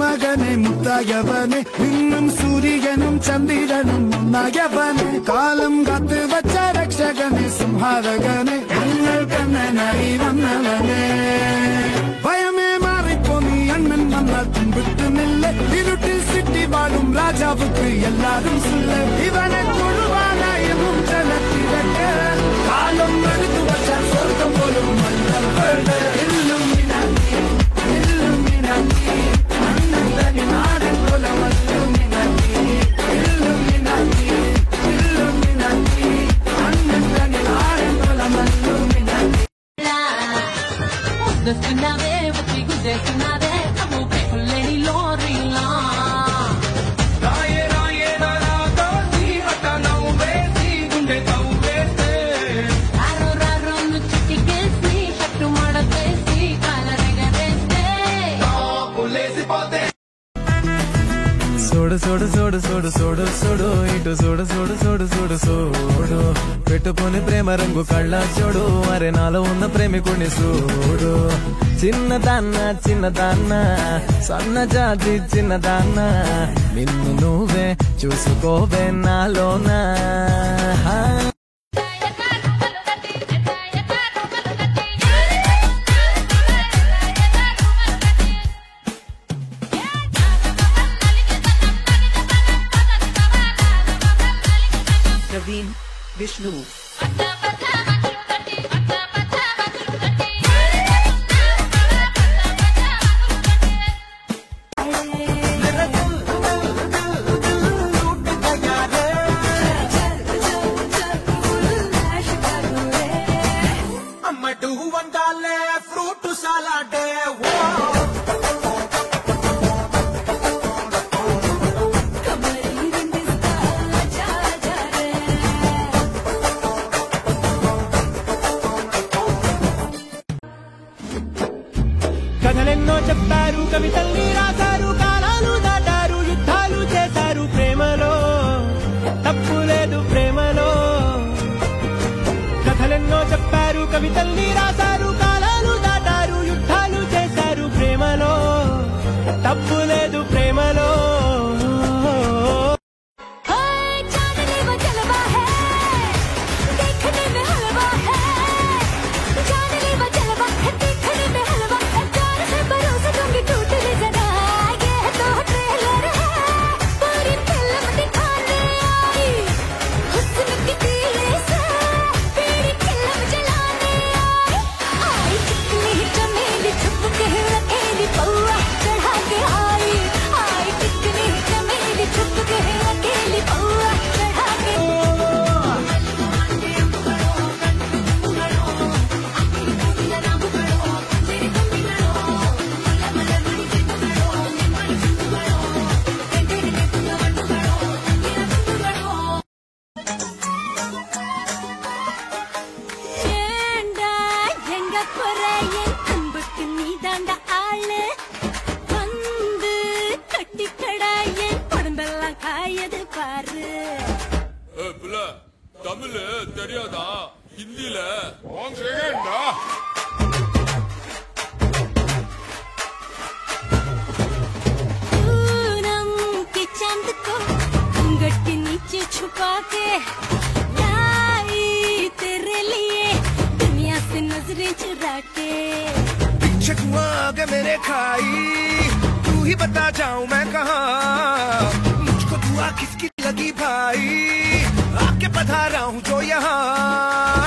മകനെ മുത്തായവനെ ഇന്നും സൂര്യനും ചന്ദ്രനും ഒന്നായവനെ കാലം കാത്ത് വച്ച രക്ഷകനെ സംഹാരകനെ ഞങ്ങൾ കണ്ണനായി വന്നവനെ ഭയമേ മാറിപ്പോ നീ അണ്ണൻ വന്നാൽ പിൻവിട്ടുന്നില്ല ഇരുട്ടിൽ സിറ്റി വാഴും രാജാവുക്ക് എല്ലാരും സുല്ല ഇവനെ കൊഴുവാനായ മുഞ്ചലത്തിരക്ക് കാലം എടുത്തു വച്ച സ്വർഗം പോലും సోడు సోడు సోడు సోడు సోడు సోడు ఇటు సోడు సోడు సోడు సోడు సోడు పెట్టుకుని ప్రేమ రంగు కళ్ళ చూడు అరే నాలో ఉన్న ప్రేమికుని చూడు చిన్నదాన్న చిన్నదాన్న సన్న జాతి చిన్నదాన్న నిన్ను నువ్వే చూసుకోవే నాలోనా విష్ణు అమ్మడు వండాలే ఫ్రూట్ సలాడే కథలెన్నో చెప్పారు కవితల్ని రాశారు కాలాలు దాటారు యుద్ధాలు చేశారు ప్రేమలో తప్పు లేదు ప్రేమలో కథలెన్నో చెప్పారు కవితల్ని రాశారు కాలాలు దాటారు యుద్ధాలు చేశారు ప్రేమలో తప్పు లేదు ప్రేమలో தமிழ் தெரியாதா ஹிந்தில पूनम के चंद को घूंघट के नीचे छुपा के लाई तेरे लिए दुनिया से नजरें चुरा के पीछे हुआ अगर मेरे खाई तू ही बता जाऊं मैं कहाँ मुझको दुआ किसकी लगी भाई आके पधारा हूँ जो यहाँ